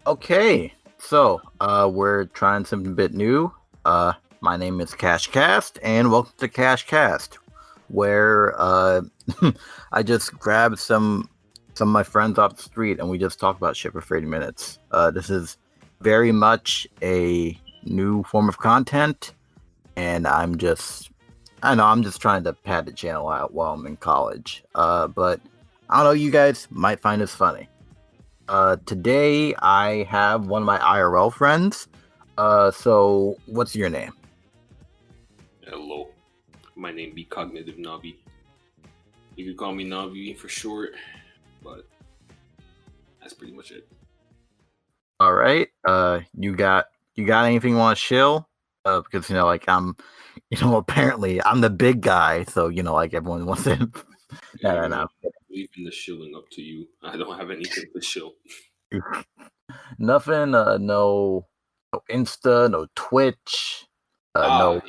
Okay, so we're trying something a bit new. My name is KashCast, and welcome to KashCast, where I just grabbed some of my friends off the street, and we just talk about shit for 30 minutes. This is very much a new form of content, and I know I'm just trying to pad the channel out while I'm in college. But I don't know, you guys might find this funny. Today I have one of my IRL friends. So what's your name? Hello, my name be CognitiveNavi. You can call me Navi for short, but that's pretty much it. All right. You got anything you want to shill? Because apparently I'm the big guy, so like everyone wants to. No. Leaving the shilling up to you. I don't have anything to shill. Nothing. No Insta. No Twitch. No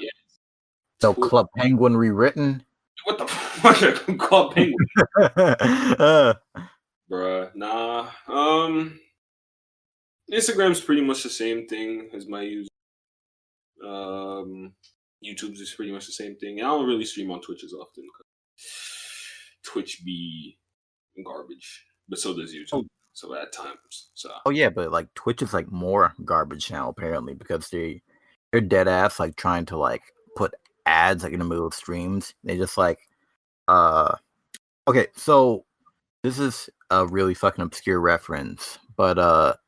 Club Penguin rewritten. What the fuck? Club Penguin? Bruh, nah. Instagram's pretty much the same thing as my user. YouTube's is pretty much the same thing. And I don't really stream on Twitch as often. Twitch be garbage, but so does YouTube. So at times, Oh yeah, but like Twitch is like more garbage now apparently because they're dead ass like trying to like put ads like in the middle of streams. They just like okay, so this is a really fucking obscure reference, but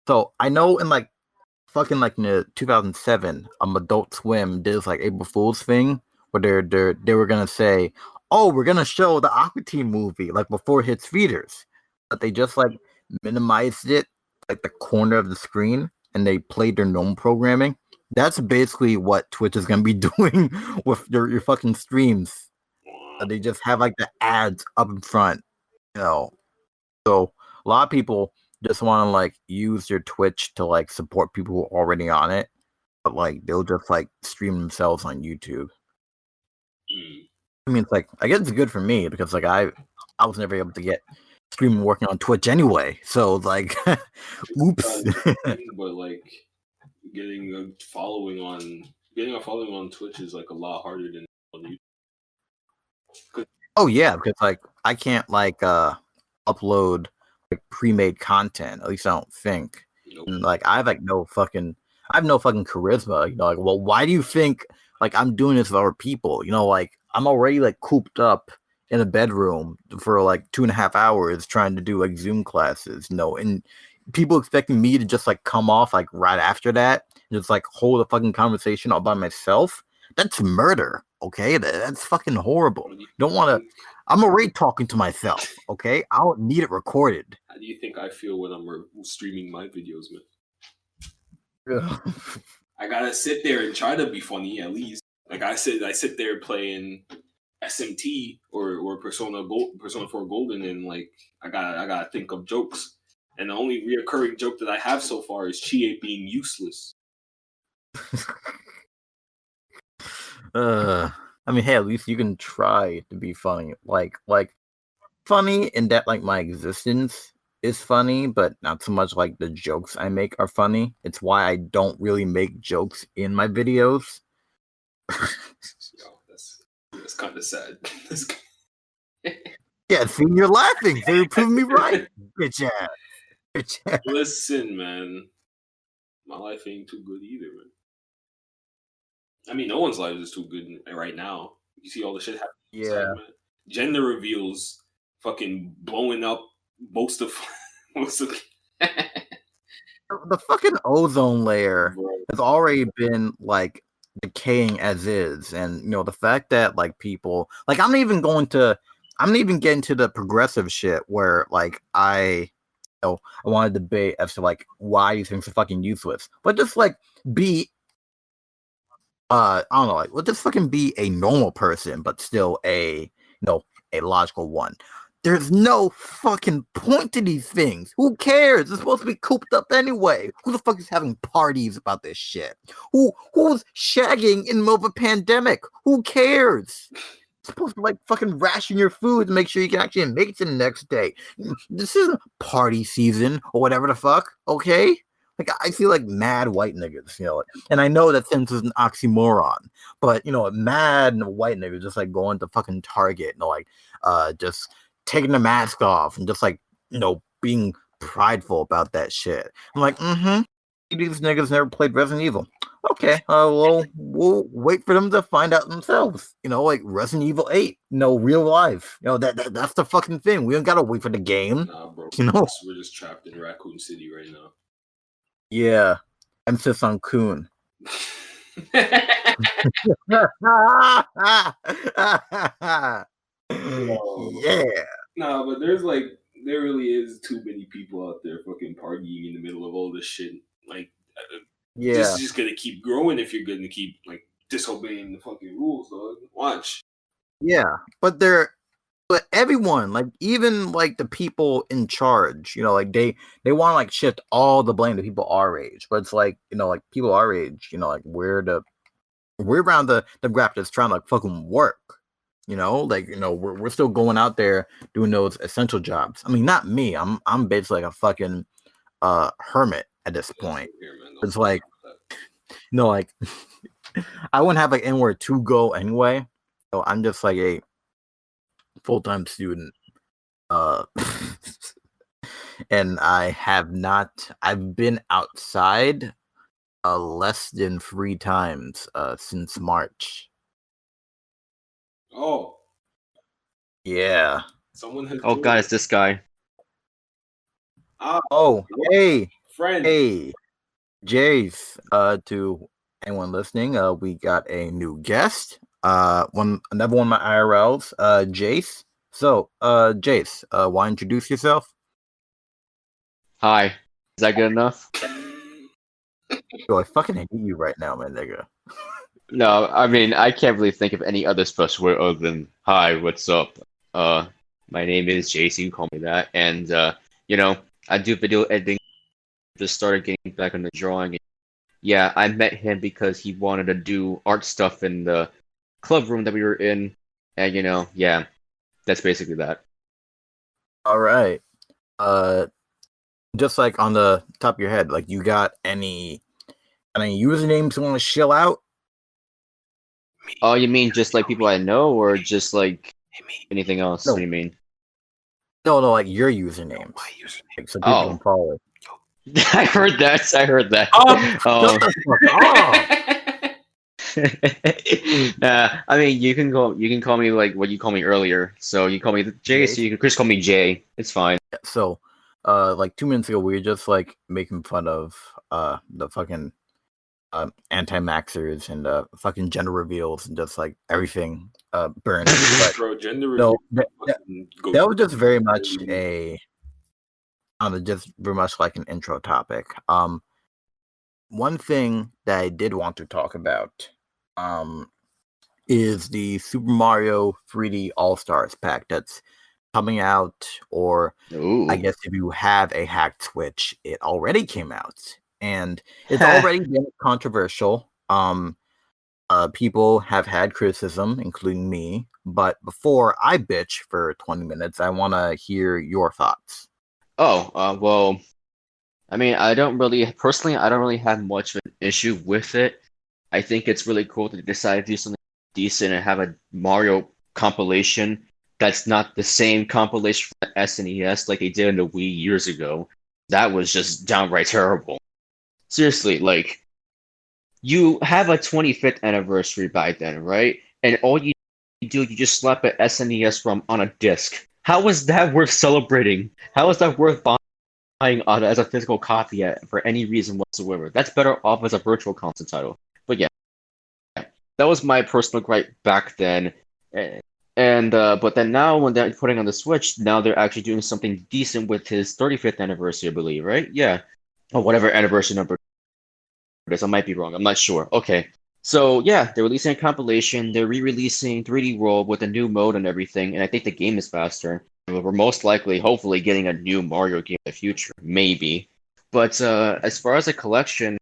so I know in like fucking like in the 2007, Adult Swim did this like April Fool's thing where they were gonna say, oh, we're gonna show the Aqua Teen movie like before it hits theaters, but they just like minimized it like the corner of the screen and they played their normal programming. That's basically what Twitch is gonna be doing with your fucking streams. They just have like the ads up in front, So a lot of people just want to like use your Twitch to like support people who are already on it, but like they'll just like stream themselves on YouTube. I mean, it's like I guess it's good for me because like I was never able to get streaming working on Twitch anyway. So like, oops. But like getting a following on Twitch is like a lot harder than on YouTube. Oh yeah, because like I can't like upload like pre-made content. At least I don't think. Nope. And, like I have no fucking charisma. Like, well, why do you think like I'm doing this with other people? Like I'm already like cooped up in a bedroom for like 2.5 hours trying to do like Zoom classes. And people expecting me to just like come off like right after that and just like hold a fucking conversation all by myself. That's murder. Okay, that's fucking horrible. Don't want to. I'm already talking to myself. Okay, I don't need it recorded. How do you think I feel when I'm streaming my videos, man? I gotta sit there and try to be funny at least. Like I sit there playing SMT or Persona 4 Golden, and like I gotta think of jokes. And the only reoccurring joke that I have so far is Chie being useless. I mean, hey, at least you can try to be funny. Like funny in that like my existence is funny, but not so much like the jokes I make are funny. It's why I don't really make jokes in my videos. Yo, that's kind of sad. Yeah, see, you're laughing, so you're proving me right, bitch ass. Listen, man, my life ain't too good either, man. I mean, no one's life is too good right now. You see all the shit happening. Yeah. Inside, man. Gender reveals, fucking blowing up most of. The fucking ozone layer has already been like decaying as is, and the fact that like people like I'm not even getting to the progressive shit where like I want to debate as to like why these things are fucking useless, but just like be I don't know, like let's just fucking be a normal person, but still a logical one. There's no fucking point to these things. Who cares? It's supposed to be cooped up anyway. Who the fuck is having parties about this shit? Who's shagging in the middle of a pandemic? Who cares? supposed to like fucking ration your food to make sure you can actually make it to the next day. This isn't party season or whatever the fuck, okay? Like I see like mad white niggas, and I know that sense is an oxymoron, but mad white niggas just like going to fucking Target and like just taking the mask off and just like being prideful about that shit. I'm like, these niggas never played Resident Evil. Okay, well, we'll wait for them to find out themselves. Like Resident Evil 8, real life. That's the fucking thing. We don't gotta wait for the game. Nah, bro. We're just trapped in Raccoon City right now. Yeah, emphasis on coon. Yeah. Nah, but there really is too many people out there fucking partying in the middle of all this shit. Like, this is just gonna keep growing if you're gonna keep like disobeying the fucking rules, dog. Watch. Yeah, but everyone, like even like the people in charge, like they want to like shift all the blame to people our age, but it's like like people our age, like we're around the graph that's trying to like fucking work, like we're still going out there doing those essential jobs. I mean, not me. I'm basically like a fucking hermit at this point. It's like like I wouldn't have like anywhere to go anyway, so I'm just like a full-time student, and I've been outside less than 3 times since March. Oh yeah, someone has God, it's this guy. Hey friend, hey Jace, to anyone listening, we got a new guest. Another one of my IRLs, Jace. So, Jace, why introduce yourself? Hi. Is that good enough? Yo, I fucking hate you right now, man, nigga. No, I mean, I can't really think of any other special word other than hi, what's up? My name is Jace, you can call me that. And, I do video editing. Just started getting back into drawing. Yeah, I met him because he wanted to do art stuff in the club room that we were in. And, yeah, that's basically that. All right. Just like on the top of your head, like you got any usernames you want to shill out? Oh, you mean just like people I know, or just like anything else? No. What do you mean? No, like your username. Like, so people can follow it. I heard that. I mean, you can call me like what you called me earlier. So you call me Jay, so you can just call me Jay. It's fine. So, like 2 minutes ago, we were just like making fun of the fucking anti-maxers and fucking gender reveals and just like everything burned. But bro, gender reveals. That was just very much just very much like an intro topic. One thing that I did want to talk about is the Super Mario 3D All-Stars pack that's coming out, or I guess if you have a hacked Switch, it already came out, and it's already been controversial. People have had criticism, including me, but before I bitch for 20 minutes, I want to hear your thoughts. Well, I mean, I don't really have much of an issue with it. I think it's really cool that they decided to do something decent and have a Mario compilation that's not the same compilation from the SNES like they did in the Wii years ago. That was just downright terrible. Seriously, like, you have a 25th anniversary by then, right? And all you do, you just slap an SNES ROM on a disc. How is that worth celebrating? How is that worth buying as a physical copy for any reason whatsoever? That's better off as a virtual console title. But yeah, that was my personal gripe back then. And but then now when they're putting on the Switch, now they're actually doing something decent with his 35th anniversary, I believe, right? Yeah. Or whatever anniversary number it is. I might be wrong. I'm not sure. Okay. So yeah, they're releasing a compilation. They're re-releasing 3D World with a new mode and everything, and I think the game is faster. We're most likely, hopefully, getting a new Mario game in the future, maybe. But as far as a collection,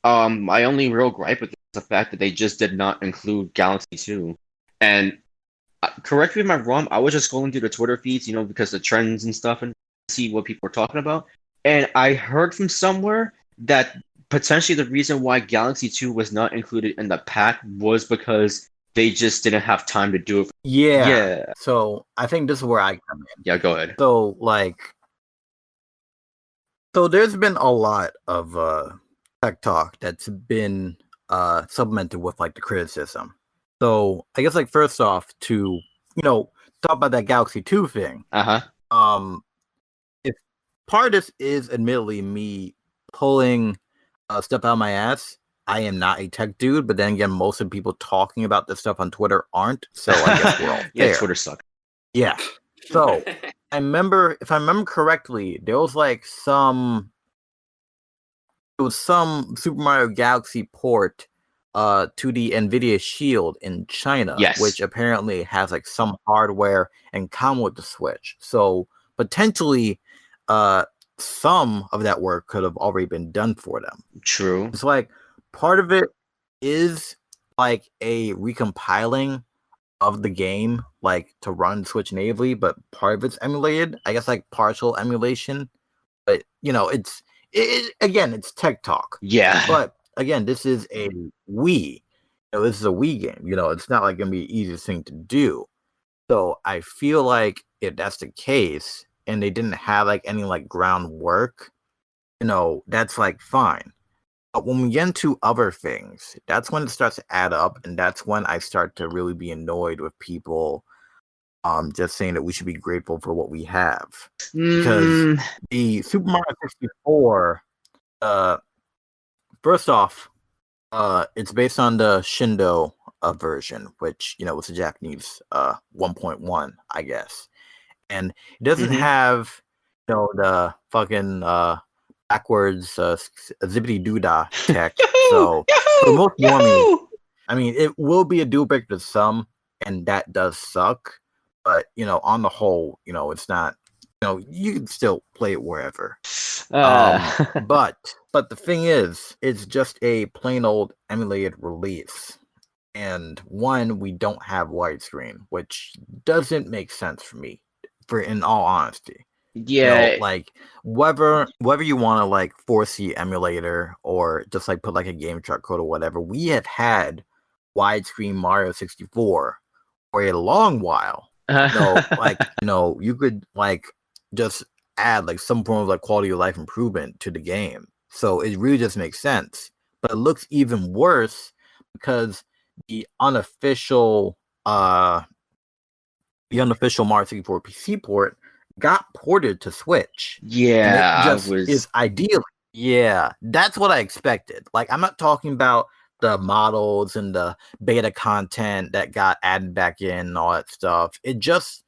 my only real gripe with it is the fact that they just did not include Galaxy 2. And correct me if I'm wrong. I was just scrolling through the Twitter feeds, because the trends and stuff, and see what people are talking about. And I heard from somewhere that potentially the reason why Galaxy 2 was not included in the pack was because they just didn't have time to do it. Yeah. So I think this is where I come in. Yeah, go ahead. So there's been a lot of tech talk that's been supplemented with like the criticism. So I guess like first off to talk about that Galaxy 2 thing. If part of this is admittedly me pulling stuff out of my ass, I am not a tech dude, but then again, most of the people talking about this stuff on Twitter aren't. So I guess we're all Yeah, fair. Twitter sucks. Yeah. So if I remember correctly, there was like some Super Mario Galaxy port to the NVIDIA Shield in China, Yes. which apparently has like some hardware and common with the Switch. So potentially some of that work could have already been done for them. True. It's like part of it is like a recompiling of the game, like to run Switch natively, but part of it's emulated. I guess like partial emulation, but it's tech talk. Yeah. But again, this is a Wii. This is a Wii game. It's not like gonna be the easiest thing to do. So I feel like if that's the case, and they didn't have like any like groundwork, that's like fine. But when we get into other things, that's when it starts to add up, and that's when I start to really be annoyed with people just saying that we should be grateful for what we have. Because the Super Mario 64, first off, it's based on the Shindo version, which was a Japanese 1.1, I guess. And it doesn't have the fucking backwards zippity doodah tech. So for most normies, I mean, it will be a deal breaker to some, and that does suck. But on the whole, it's not. You can still play it wherever. But the thing is, it's just a plain old emulated release. And one, we don't have widescreen, which doesn't make sense for me, in all honesty. Yeah. Like whether you want to like force the emulator or just like put like a game truck code or whatever, we have had widescreen Mario 64 for a long while. You could like just add like some form of like quality of life improvement to the game. So it really just makes sense. But it looks even worse because the unofficial Mario 64 PC port got ported to Switch. Yeah, and it just is ideal. Yeah, that's what I expected. Like, I'm not talking about the models and the beta content that got added back in and all that stuff. It just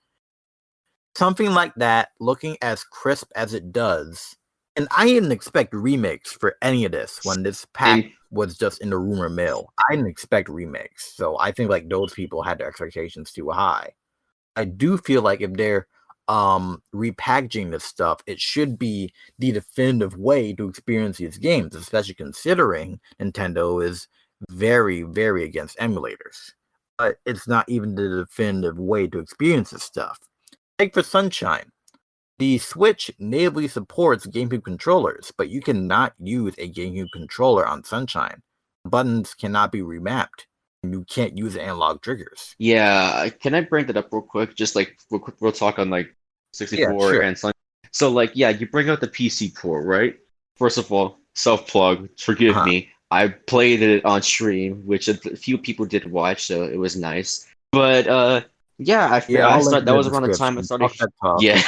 something like that, looking as crisp as it does. And I didn't expect remakes for any of this when this pack was just in the rumor mill. I didn't expect remakes. So I think like those people had their expectations too high. I do feel like if they're repackaging this stuff, it should be the definitive way to experience these games, especially considering Nintendo is very, very against emulators. But it's not even the definitive way to experience this stuff. Like for Sunshine, the Switch natively supports GameCube controllers, but you cannot use a GameCube controller on Sunshine. Buttons cannot be remapped. You can't use analog triggers. Yeah, can I bring that up real quick? Just like we'll talk on like 64 sure. and Sunshine. So like, yeah, you bring out the PC port, right? First of all, self-plug, forgive me. I played it on stream, which a few people did watch, so it was nice. But yeah, that was around the time I started. Yeah.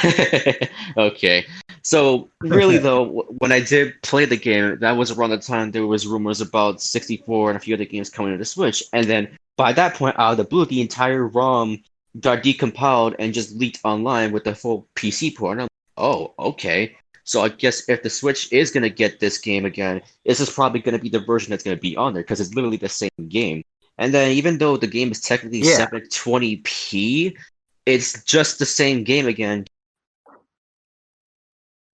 Okay. So really though, when I did play the game, that was around the time there was rumors about 64 and a few other games coming to the Switch. And then by that point, out of the blue, the entire ROM got decompiled and just leaked online with the full PC port. And I'm like, oh, okay. So I guess if the Switch is gonna get this game again, this is probably gonna be the version that's gonna be on there because it's literally the same game. And then even though the game is technically 720p, it's just the same game again.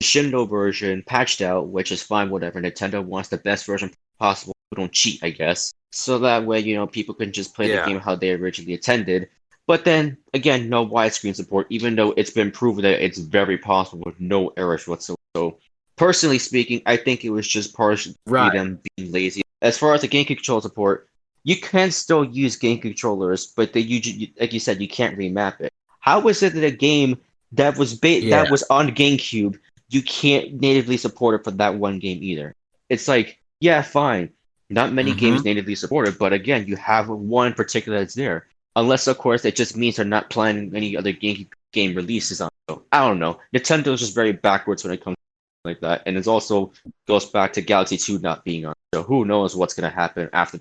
Shindo version patched out, which is fine, whatever. Nintendo wants the best version possible. We don't cheat, I guess. So that way, people can just play the game how they originally intended. But then again, no widescreen support, even though it's been proven that it's very possible with no errors whatsoever. So, personally speaking, I think it was just partially Right. them being lazy. As far as the game control support, you can still use game controllers, but like you said, you can't remap it. How is it that a game that was Yeah. that was on GameCube, you can't natively support it for that one game either? It's like, yeah, fine. Not many games natively support it, but again, you have one particular that's there. Unless, of course, it just means they're not planning any other game releases on. So I don't know. Nintendo's just very backwards when it comes to like that, and it also goes back to Galaxy 2 not being on. So who knows what's gonna happen after,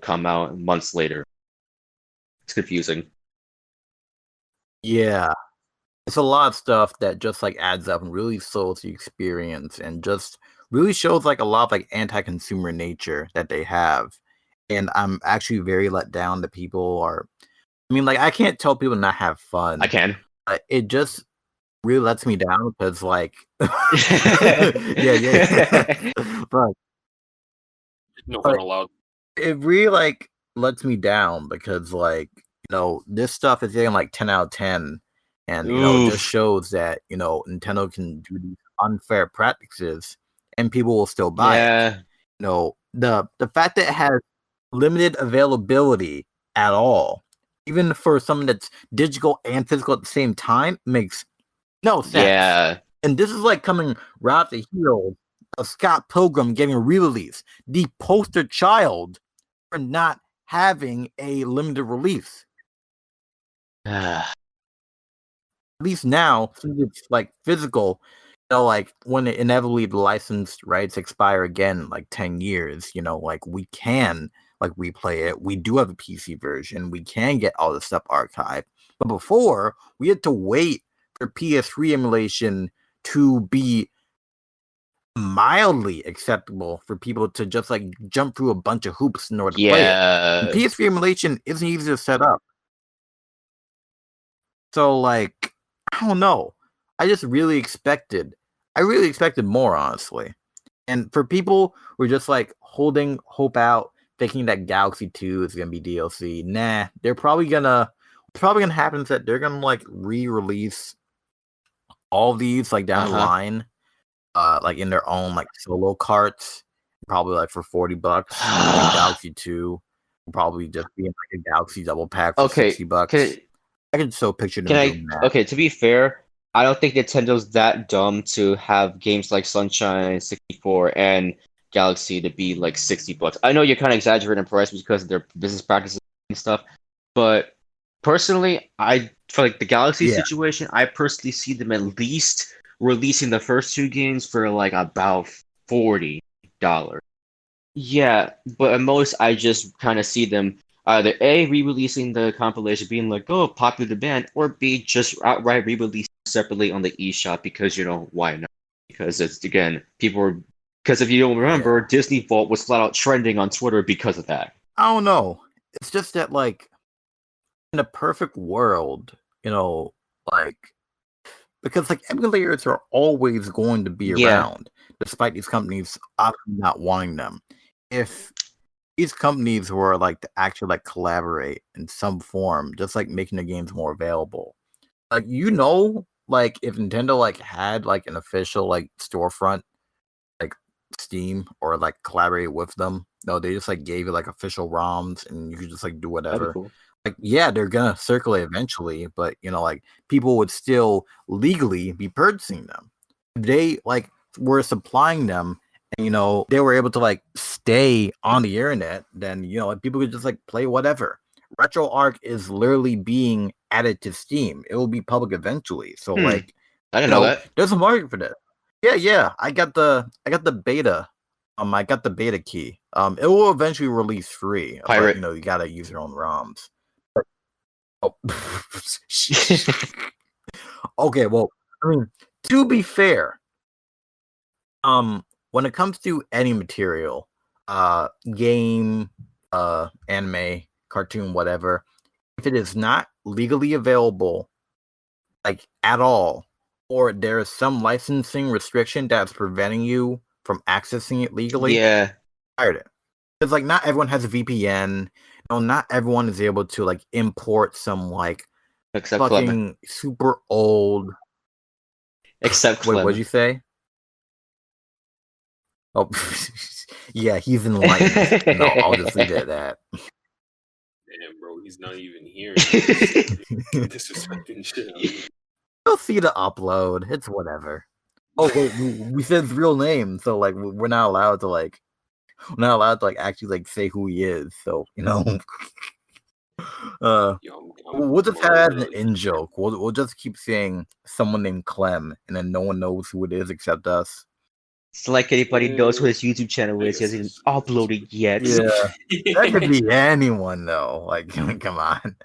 come out months later. It's confusing. Yeah. It's a lot of stuff that just like adds up and really sells the experience and just really shows like a lot of like anti-consumer nature that they have. And I'm actually very let down that people are. I mean, like I can't tell people not have fun. I can. It just really lets me down because like yeah. But No fun allowed. it really like lets me down because like this stuff is getting like 10 out of 10, and it just shows that Nintendo can do these unfair practices and people will still buy it. The fact that it has limited availability at all, even for something that's digital and physical at the same time, makes no sense. Yeah. And this is like coming right off the heels of Scott Pilgrim getting a re-release, the poster child for not having a limited release. At least now, since it's like physical, like when inevitably the licensed rights expire again, like 10 years, like we can like replay it. We do have a PC version. We can get all the stuff archived. But before, we had to wait for PS3 emulation to be mildly acceptable for people to just like jump through a bunch of hoops in order to play it. And PS3 emulation isn't easy to set up. So like, I don't know. I really expected more, honestly. And for people who are just like holding hope out, thinking that Galaxy 2 is gonna be DLC, nah, what's probably gonna happen is that they're gonna like re-release all these like down the line, like in their own like solo carts, probably like for $40. Like Galaxy 2 will probably just be in like a Galaxy double pack for $60. I can so picture them doing that. Okay, to be fair, I don't think Nintendo's that dumb to have games like Sunshine 64 and Galaxy to be like $60. I know you're kind of exaggerating price because of their business practices and stuff, but personally, for like the Galaxy situation, I personally see them at least releasing the first two games for like about $40. Yeah, but at most I just kind of see them either A, re-releasing the compilation, being like, oh, popular demand, or B, just outright re-releasing separately on the eShop because, why not? Because it's, again, because if you don't remember, Disney Vault was flat out trending on Twitter because of that. I don't know. It's just that, like, in a perfect world, like, because, like, emulators are always going to be around, despite these companies obviously not wanting them. If these companies were like to actually like collaborate in some form, just like making the games more available. Like like if Nintendo like had like an official like storefront, like Steam, or like collaborate with them. No, they just like gave you like official ROMs and you could just like do whatever. Cool. Like they're gonna circulate eventually, but like people would still legally be purchasing them. They like were supplying them, and they were able to like stay on the internet, then like people could just like play whatever. RetroArch is literally being added to Steam. It will be public eventually. So like I didn't know that. There's a market for this. Yeah. I got the beta. I got the beta key. It will eventually release free. Pirate. But, you gotta use your own ROMs. Okay, well, I mean, to be fair, when it comes to any material, game, anime, cartoon, whatever, if it is not legally available, like at all, or there is some licensing restriction that's preventing you from accessing it legally, pirate it. Because like not everyone has a VPN. not everyone is able to like import some like Except fucking Clem. super old. Except Wait, Clem. what'd you say? Oh, yeah, he's enlightened. No, I'll just leave it at that. Damn, bro, he's not even here. Disrespecting shit. You'll see the upload. It's whatever. Oh wait, we said his real name, so like we're not allowed to actually like say who he is. So Yo, we'll just have it as an in joke. We'll just keep saying someone named Clem, and then no one knows who it is except us. It's like anybody knows what his YouTube channel is. He hasn't uploaded yet. Yeah, that could be anyone though. Like, come on.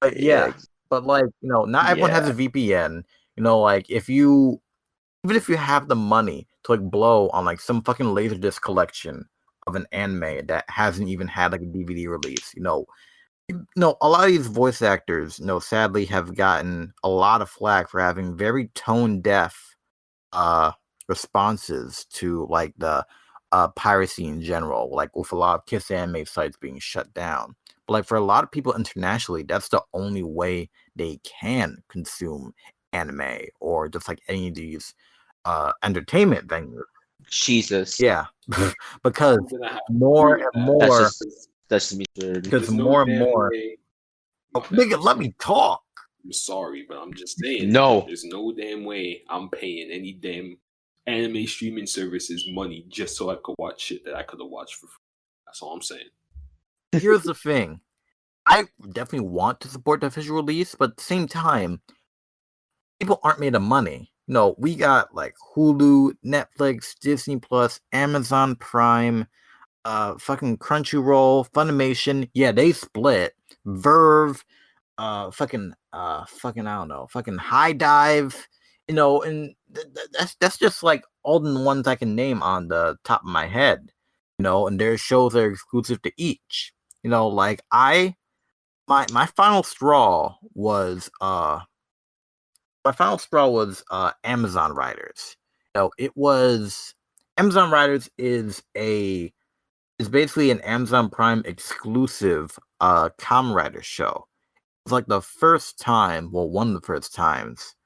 But yeah, but like not everyone has a VPN. Like even if you have the money to like blow on like some fucking laserdisc collection of an anime that hasn't even had like a DVD release, a lot of these voice actors, sadly have gotten a lot of flack for having very tone deaf responses to like the piracy in general, like with a lot of Kiss anime sites being shut down. But like for a lot of people internationally, that's the only way they can consume anime or just like any of these entertainment venues. Jesus. Yeah. Because more and more that's me. Because more and more nigga, let me talk. I'm sorry, but I'm just saying. No. There's no damn way I'm paying any damn anime streaming services money just so I could watch shit that I could have watched for free. That's all I'm saying. Here's the thing. I definitely want to support the official release, but at the same time, people aren't made of money. We got like Hulu, Netflix, Disney Plus, Amazon Prime, fucking Crunchyroll, Funimation. Yeah, they split. Verve, fucking I don't know, fucking High Dive, and that's just like all the ones I can name on the top of my head, and their shows are exclusive to each. Like my final straw was Amazon Riders. It was Amazon Riders is basically an Amazon Prime exclusive Kamen Rider show. It's like the first time, one of the first times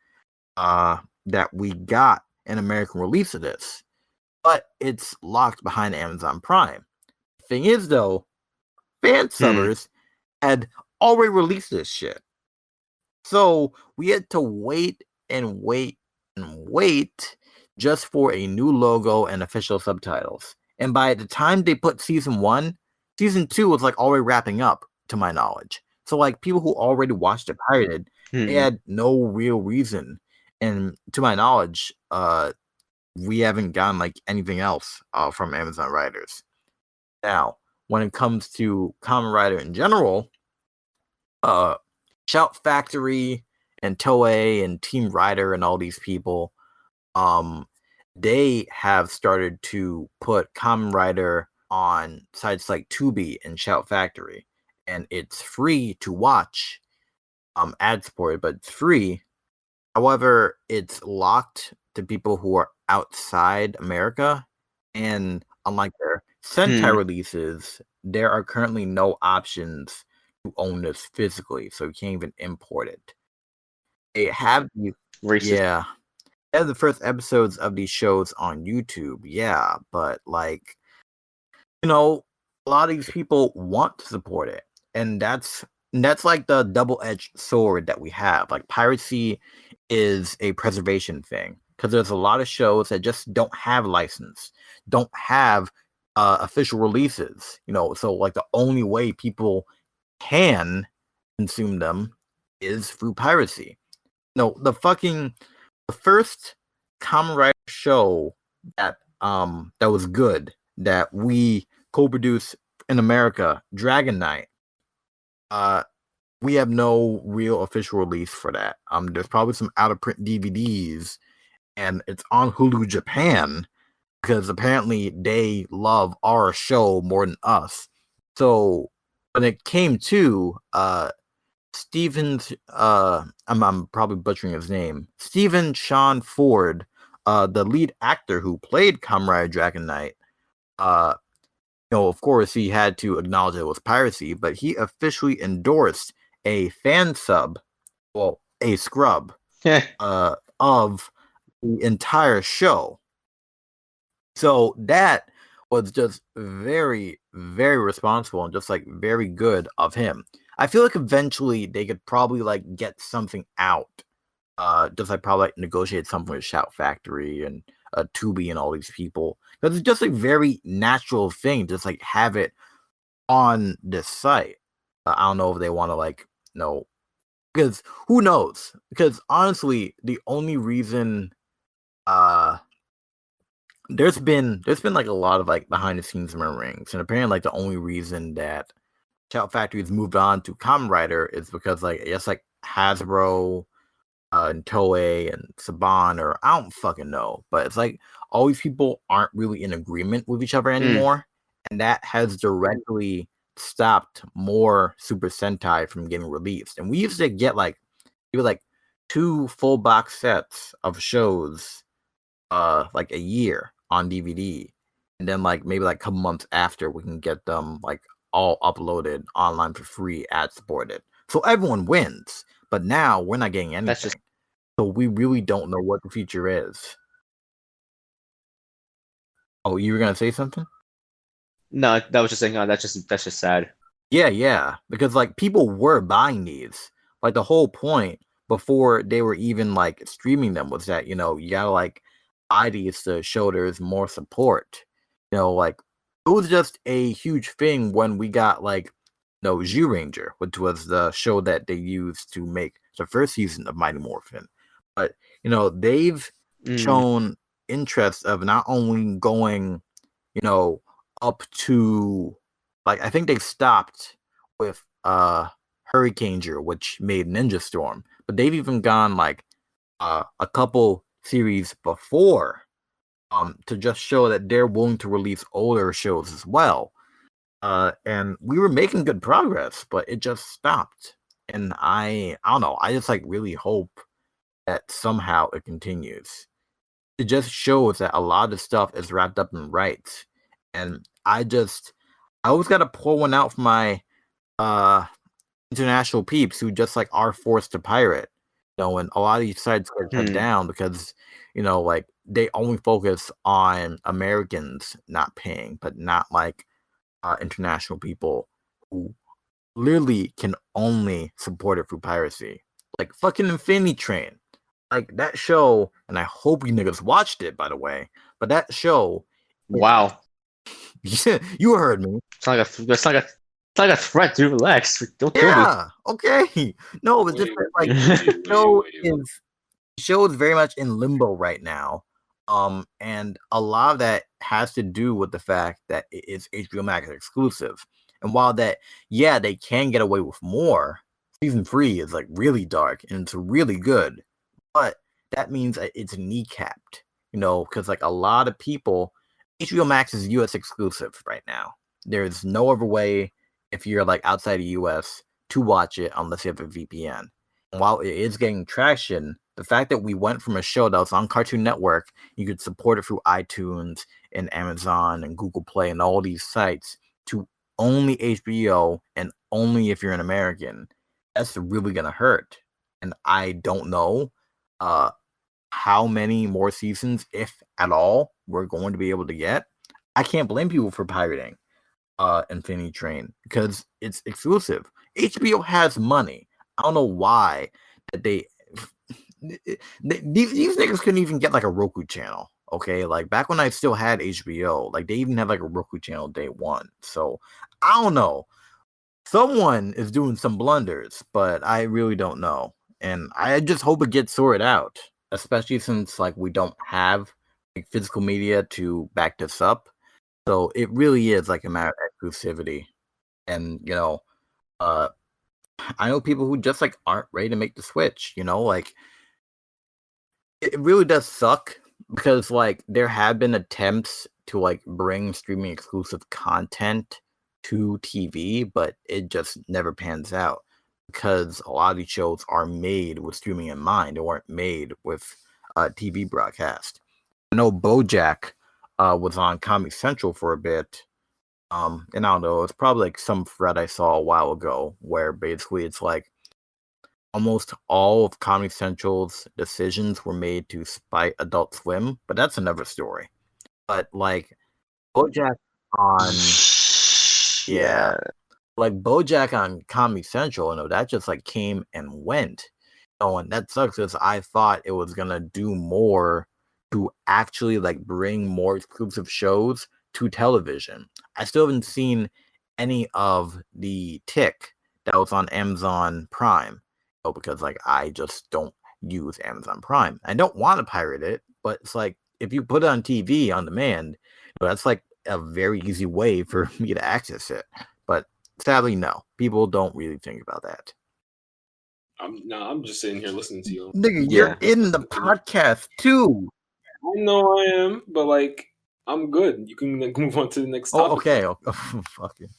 that we got an American release of this. But it's locked behind Amazon Prime. Thing is though, fan subbers had already released this shit. So we had to wait and wait and wait just for a new logo and official subtitles. And by the time they put season 1, season 2 was like already wrapping up, to my knowledge. So like people who already watched it pirated, they had no real reason. And to my knowledge, we haven't gotten like anything else from Amazon Riders. Now, when it comes to Kamen Rider in general, Shout Factory and Toei and Team Rider and all these people, they have started to put Kamen Rider on sites like Tubi and Shout Factory, and it's free to watch. Ad supported, but it's free. However, it's locked to people who are outside America, and unlike their Sentai releases, there are currently no options to own this physically, so you can't even import it. They have the they have the first episodes of these shows on YouTube, yeah, but like a lot of these people want to support it, and that's like the double-edged sword that we have. Like piracy is a preservation thing because there's a lot of shows that just don't have license, don't have official releases. So like the only way people can consume them is through piracy. The first Kamen Rider show that was good that we co-produced in America, Dragon Knight. We have no real official release for that. There's probably some out of print DVDs, and it's on Hulu Japan because apparently they love our show more than us. So when it came to Stephen's, I'm probably butchering his name, Stephen Sean Ford, the lead actor who played Kamen Rider Dragon Knight, of course, he had to acknowledge it was piracy, but he officially endorsed a fan sub, well, a scrub, of the entire show. So that was just very, very responsible and just like very good of him. I feel like eventually they could probably like get something out. Just like probably like negotiate something with Shout Factory and Tubi and all these people. Because it's just a very natural thing, just like have it on this site. I don't know if they want to like, because who knows? Because honestly, the only reason there's been like a lot of like behind the scenes murmurings, and apparently like the only reason that Shout Factory has moved on to Kamen Rider is because like I guess like Hasbro and Toei and Saban, or I don't fucking know, but it's like all these people aren't really in agreement with each other anymore, and that has directly stopped more Super Sentai from getting released. And we used to get like it was like 2 full box sets of shows like a year on DVD, and then like maybe like a couple months after we can get them like all uploaded online for free, ad supported. So everyone wins. But now we're not getting anything. So we really don't know what the future is. Oh, you were gonna say something? No, that was just saying. That's just sad. Yeah. Because like people were buying these. Like the whole point before they were even like streaming them was that you gotta like buy these to show there's more support. Like it was just a huge thing when we got like Zyuranger, which was the show that they used to make the first season of Mighty Morphin. But they've shown interest of not only going, up to like I think they stopped with Hurricaneger, which made Ninja Storm, but they've even gone like a couple series before to just show that they're willing to release older shows as well. And we were making good progress, but it just stopped. And I don't know. I just like really hope that somehow it continues. It just shows that a lot of stuff is wrapped up in rights. And I always got to pull one out for my international peeps who just like are forced to pirate. And a lot of these sites get shut down because, like they only focus on Americans not paying, but not like international people who literally can only support it through piracy. Like fucking Infinity Train. Like that show, and I hope you niggas watched it, by the way. But that show, wow, you heard me. It's like a threat. To relax. Don't kill me. Yeah, okay. No, but just like the show is very much in limbo right now. And a lot of that has to do with the fact that it's HBO Max exclusive. And while that, yeah, they can get away with more. Season 3 is like really dark and it's really good, but that means that it's kneecapped, because like a lot of people, HBO Max is US exclusive right now. There's no other way if you're like outside the US to watch it unless you have a VPN. And while it is getting traction, the fact that we went from a show that was on Cartoon Network, you could support it through iTunes and Amazon and Google Play and all these sites, to only HBO and only if you're an American, that's really gonna hurt. And I don't know how many more seasons, if at all, we're going to be able to get. I can't blame people for pirating Infinity Train because it's exclusive. HBO has money. I don't know why that these niggas couldn't even get like a Roku channel. Okay, like back when I still had HBO, like they even had like a Roku channel day one. So I don't know. Someone is doing some blunders, but I really don't know. And I just hope it gets sorted out, especially since like we don't have like physical media to back this up. So it really is like a matter of exclusivity. And I know people who just like aren't ready to make the switch, like it really does suck because like there have been attempts to like bring streaming exclusive content to TV, but it just never pans out because a lot of these shows are made with streaming in mind. They weren't made with TV broadcast. I know BoJack was on Comedy Central for a bit, And I don't know, it's probably like some thread I saw a while ago where basically it's like almost all of Comedy Central's decisions were made to spite Adult Swim, but that's another story. But like BoJack on Yeah. like BoJack on Comedy Central, that just like came and went. And that sucks because I thought it was gonna do more to actually like bring more exclusive shows to television. I still haven't seen any of the Tick that was on Amazon Prime. Because like I just don't use Amazon Prime. I don't want to pirate it, but it's like if you put it on TV on demand, that's like a very easy way for me to access it. But sadly, no. People don't really think about that. I'm just sitting here listening to you. Nigga, you're in the podcast too. I know I am, but like I'm good. You can move on to the next topic. Okay. Oh, fuck it.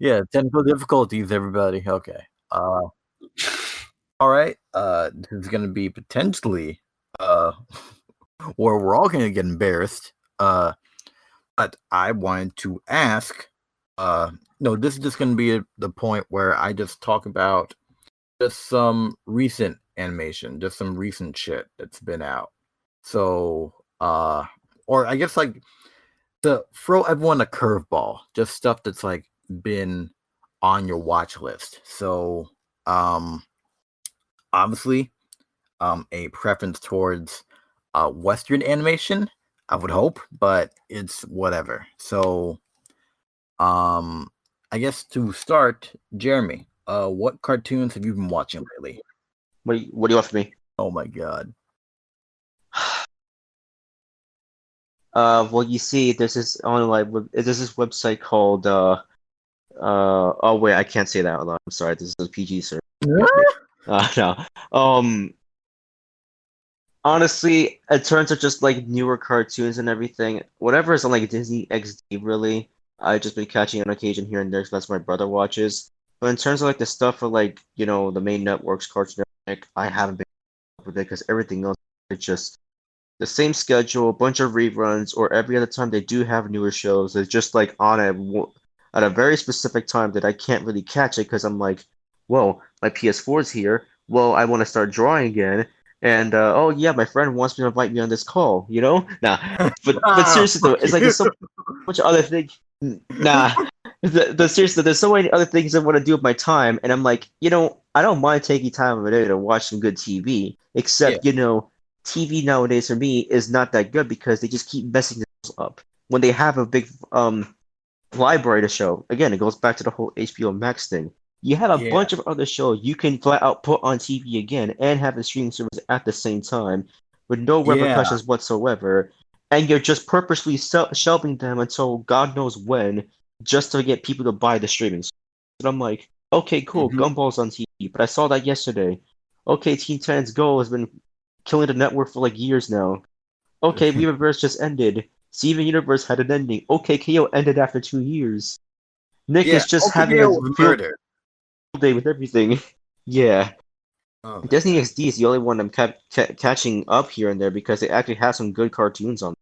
Yeah, technical difficulties, everybody. Okay. All right. This is gonna be potentially where we're all gonna get embarrassed. But I wanted to ask. No, this is just gonna be the point where I just talk about just some recent animation, just some recent shit that's been out. So, or I guess like to throw everyone a curveball, just stuff that's like been on your watch list. So, obviously, a preference towards Western animation, I would hope, but it's whatever. So, I guess to start, Jeremy, what cartoons have you been watching lately? What do you want from me? Oh my god. Well, you see, there's this website called oh wait, I can't say that out loud. I'm sorry, this is a PG sir. No. Honestly, in terms of just like newer cartoons and everything, whatever is on like Disney XD, really, I've just been catching on occasion here and there 'cause that's what my brother watches. But in terms of like the stuff for like the main networks, Cartoon Network, I haven't been up with it because everything else is just the same schedule, a bunch of reruns, or every other time they do have newer shows, it's just like on at a very specific time that I can't really catch it because I'm like, well, my PS4 is here. Well, I want to start drawing again. And oh yeah, my friend wants me to invite me on this call, Nah, but seriously though, it's like there's so much other things. Nah, seriously, there's so many other things I want to do with my time, and I'm like, I don't mind taking time of the day to watch some good TV, except TV nowadays for me is not that good because they just keep messing themselves up. When they have a big library to show, again, it goes back to the whole HBO Max thing. You have a bunch of other shows you can flat out put on TV again and have a streaming service at the same time with no repercussions whatsoever, and you're just purposely shelving them until God knows when just to get people to buy the streaming. And I'm like, okay, cool, Gumball's on TV, but I saw that yesterday. Okay, Teen Titans Go has been killing the network for like years now. Okay, Weaververse just ended. Steven Universe had an ending. Okay, KO ended after 2 years. Nick is just having a field day with everything. Yeah. Oh, Disney XD is the only one I'm catching up here and there because they actually have some good cartoons on,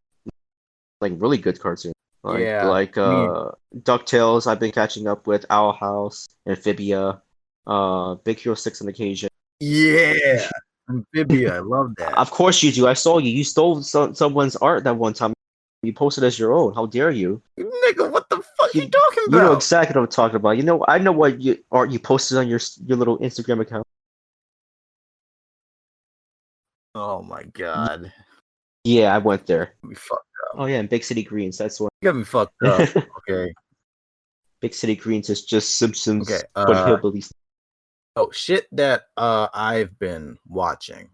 like really good cartoons. Like DuckTales, I've been catching up with Owl House, Amphibia, Big Hero 6 on occasion. Yeah. Amphibia, I love that. Of course you do. I saw you. You stole someone's art that one time. You posted as your own. How dare you? Nigga, what the fuck you talking about? You know exactly what I'm talking about. I know what art you posted on your little Instagram account. Oh my god. Yeah, I went there. We fucked up. Oh yeah, and Big City Greens. That's what. You got me fucked up. Okay. Big City Greens is just Simpsons but hillbillies. Oh, shit that I've been watching.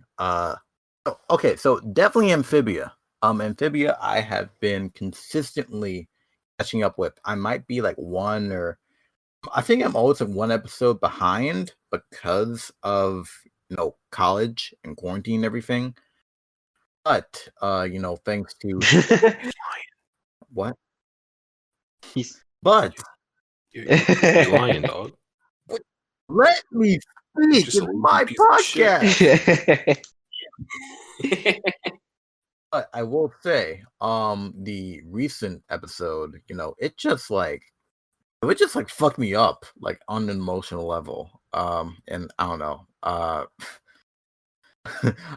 Okay, so definitely Amphibia. Amphibia I have been consistently catching up with. I might be like I think I'm always like one episode behind because of college and quarantine and everything. But thanks to what? But you're lying, dog. Let me speak. It's my podcast. But I will say, the recent episode, it just fucked me up, like on an emotional level. And I don't know, I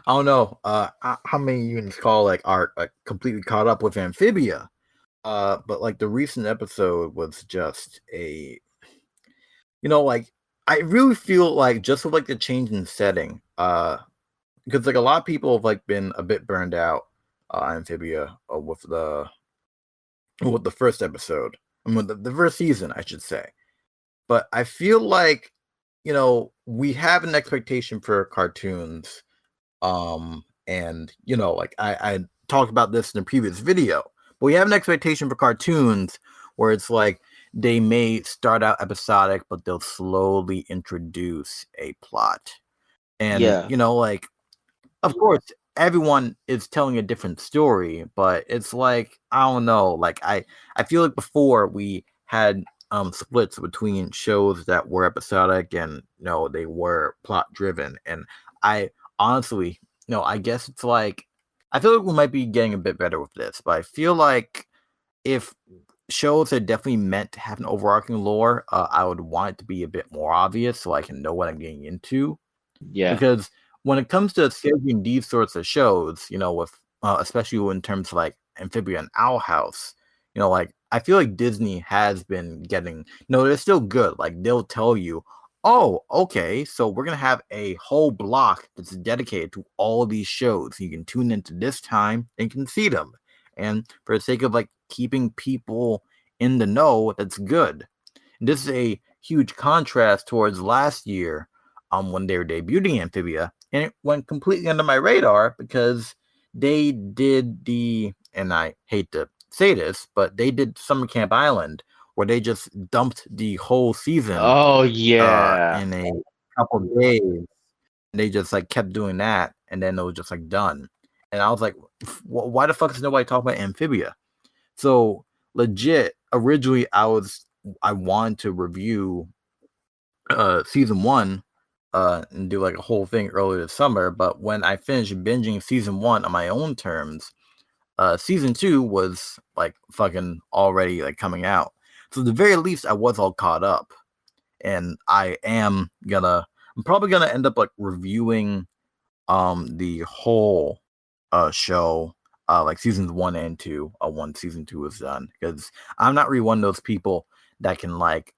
don't know, how many you can call are like completely caught up with Amphibia. But like the recent episode was just like I really feel like just with like the change in setting, because like a lot of people have like been a bit burned out, Amphibia, with the first episode, with the first season, I should say. But I feel like we have an expectation for cartoons, and like I talked about this in a previous video, but we have an expectation for cartoons where it's like they may start out episodic, but they'll slowly introduce a plot, and like of course everyone is telling a different story, but it's like I don't know, like I feel like before we had splits between shows that were episodic and they were plot driven, and I honestly I guess it's like I feel like we might be getting a bit better with this, but I feel like if shows are definitely meant to have an overarching lore, I would want it to be a bit more obvious so I can know what I'm getting into. Yeah. Because when it comes to scheduling these sorts of shows, with especially in terms of like Amphibia and Owl House, like I feel like Disney has been getting they're still good. Like they'll tell you, oh, okay, so we're gonna have a whole block that's dedicated to all these shows. You can tune into this time and can see them. And for the sake of like keeping people in the know, that's good. This is a huge contrast towards last year, when they were debuting Amphibia, and it went completely under my radar because they did and I hate to say this, but they did Summer Camp Island, where they just dumped the whole season. Oh yeah. In a couple of days. They just like kept doing that, and then it was just like done. And I was like, why the fuck is nobody talking about Amphibia? So legit, originally I wanted to review season 1 and do like a whole thing earlier this summer, but when I finished binging season 1 on my own terms, season 2 was like fucking already like coming out. So at the very least I was all caught up, and I'm probably gonna end up like reviewing the whole show, like seasons 1 and 2, once season 2 is done, because I'm not really one of those people that can like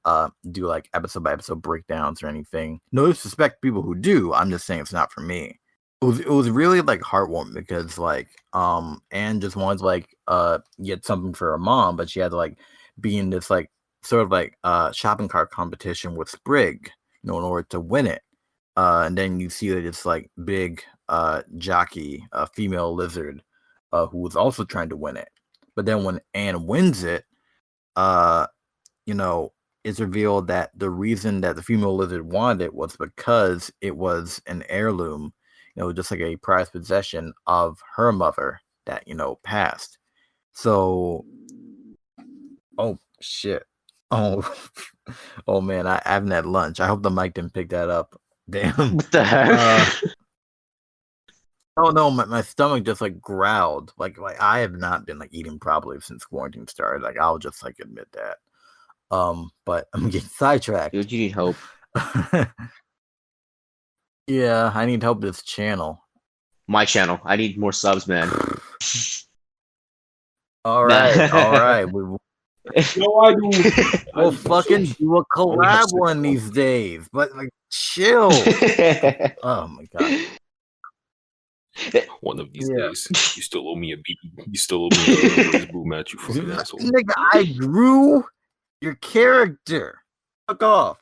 do like episode by episode breakdowns or anything. No disrespect to people who do. I'm just saying it's not for me. It was really like heartwarming because like Anne just wanted to like get something for her mom, but she had to like be in this like sort of like shopping cart competition with Sprig, in order to win it. And then you see this like big jockey, female lizard, who was also trying to win it. But then when Anne wins it, it's revealed that the reason that the female lizard wanted it was because it was an heirloom, just like a prized possession of her mother that, passed. So, oh shit. Oh, oh man, I haven't had lunch. I hope the mic didn't pick that up. Damn. What the heck? Oh no, my stomach just like growled. Like I have not been like eating properly since quarantine started. Like I'll just like admit that. But I'm getting sidetracked. Dude, you need help. Yeah, I need help with this channel. My channel. I need more subs, man. All right. No, I do. We'll fucking do a collab one these days. But like, chill. Oh my god. One of these days, you still owe me a beat. You still owe me a boom at you fucking asshole. Nigga, I drew your character. Fuck off.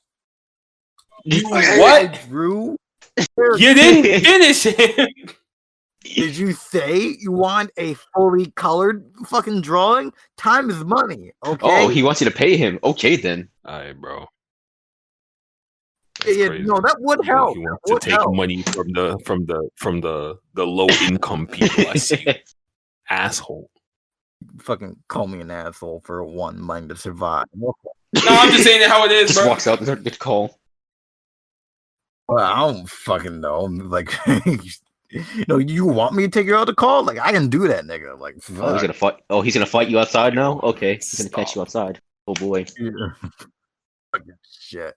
What? I drew. You didn't finish it. Did you say you want a fully colored fucking drawing? Time is money. Okay. Oh, he wants you to pay him. Okay, then. Alright, bro. Yeah, no, that would help. He wants to take money from the low income people. I see. Asshole. Fucking call me an asshole for one money to survive. No, I'm just saying it how it is, Just bro. walks out and gets call. Well, I don't fucking know. Like, No, you want me to take you out to call? Like I can do that, nigga. Like Oh, he's gonna fight. Oh, he's gonna fight you outside now. Okay, he's gonna catch you outside. Oh boy. Yeah. Fucking shit.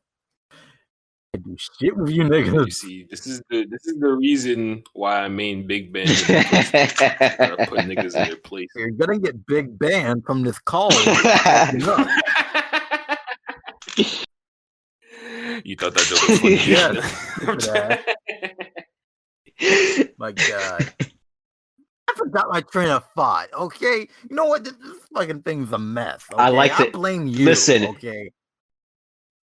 I do shit with you niggas. You see, this is the reason why I main Big Ben. Gotta put niggas in their place. You're gonna get big banned from this call. You thought that joke was funny? Yes. My God. I forgot my train of thought. Okay, you know what? This fucking thing's a mess. Okay? I like I it. blame you. Listen. Okay.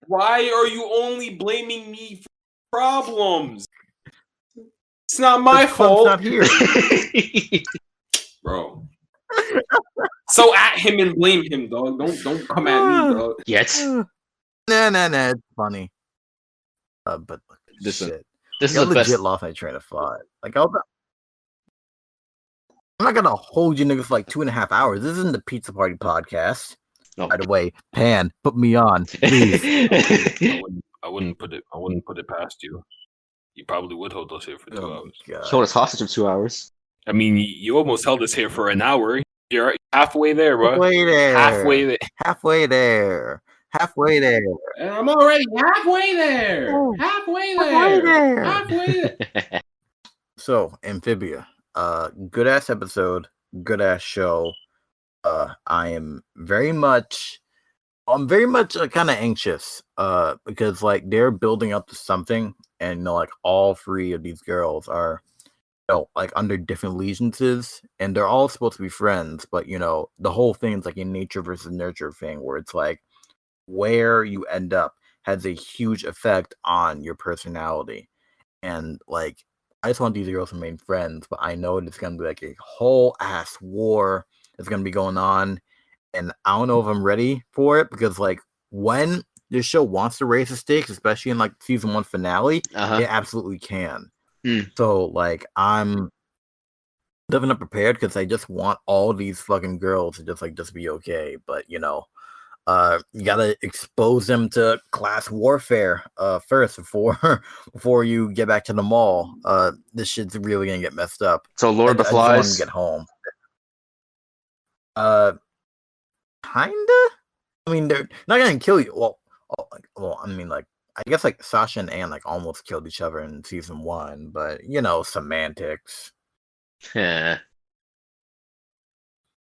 Why are you only blaming me for problems? It's not my fault. Not here, bro. So at him and blame him, dog. Don't come at me, dog. Yet. Nah. It's funny. But This shit. This is I the best. legit lost my train of thought. Like I'm not gonna hold you niggas for like 2.5 hours. This isn't the Pizza Party podcast. No. By the way, Pan, put me on, please. I wouldn't put it past you. You probably would hold us here for 2 hours. God. Hold us hostage for 2 hours. I mean, you almost held us here for an hour. You're halfway there, bro. Halfway there. Halfway there. Halfway there. Halfway there. And I'm already halfway there. Halfway there. Halfway there. So, Amphibia. Good ass episode. Good ass show. I'm very much kind of anxious. Because like they're building up to something, and like all three of these girls are like under different allegiances, and they're all supposed to be friends, but the whole thing is like a nature versus nurture thing where it's like where you end up has a huge effect on your personality. And like I just want these girls to remain friends, but I know it's gonna be like a whole ass war that's gonna be going on, and I don't know if I'm ready for it, because like when this show wants to raise the stakes, especially in like season 1 finale, it absolutely can. So like I'm definitely not prepared, because I just want all these fucking girls to just be okay. But you gotta expose them to class warfare first before you get back to the mall. This shit's really gonna get messed up. So Lord of the I just want Flies. to get home. Kinda. I mean, they're not gonna kill you. Well, I mean, like I guess like Sasha and Anne like almost killed each other in season 1, but semantics. Yeah.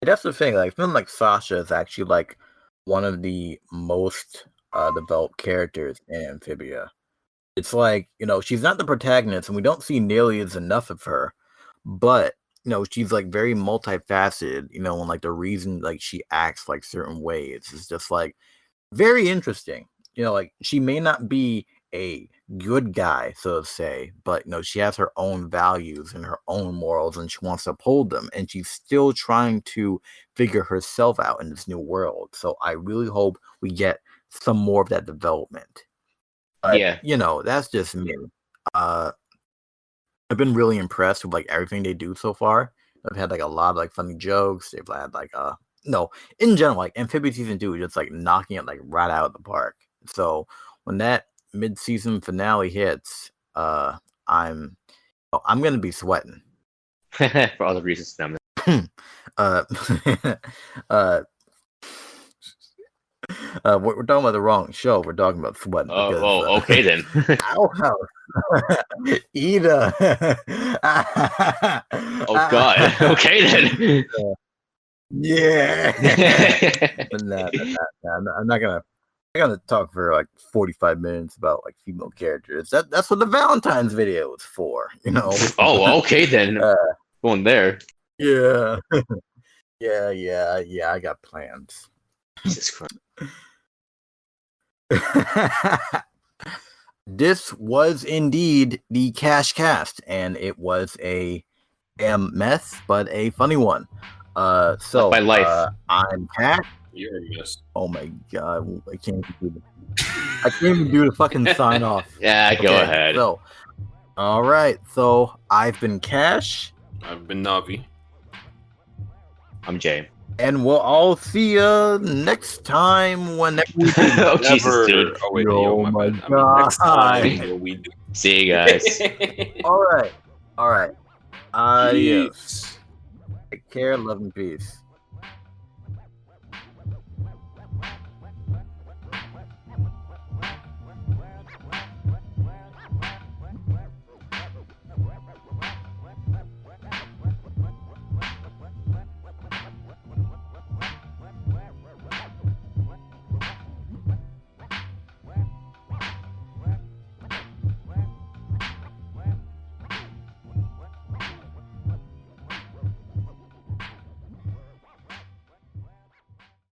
That's the thing. Like, I feel like Sasha is actually like one of the most developed characters in Amphibia. It's like she's not the protagonist, and we don't see nearly as enough of her, but she's like very multifaceted. And like the reason like she acts like certain ways is just like very interesting. Like she may not be a good guy, so to say, but she has her own values and her own morals, and she wants to uphold them, and she's still trying to figure herself out in this new world. So I really hope we get some more of that development. But, that's just me. I've been really impressed with like everything they do so far. I've had like a lot of like funny jokes. They've had like in general, like Amphibia season 2 is just like knocking it like right out of the park. So when that mid-season finale hits, I'm gonna be sweating. For other reasons, damn it. We're talking about the wrong show. We're talking about sweating. Okay then. Ida. Oh God. Okay then. Yeah. I'm not gonna talk for like 45 minutes about like female characters. That's what the Valentine's video is for, Oh, okay then. Going there. Yeah. Yeah. I got plans. Jesus Christ. This was indeed the KashCast, and it was a damn mess, but a funny one. So my life. I'm Cash. You're a mess. Oh my God, I can't even do the fucking sign off. Yeah, go ahead. So, all right. So I've been Cash. I've been Navi. I'm Jay. And we'll all see you next time whenever we do. Oh, Jesus, dude. Oh, wait, my bad. God. Next time we do. See you guys. All right. Adios. Peace. Take care, love and peace.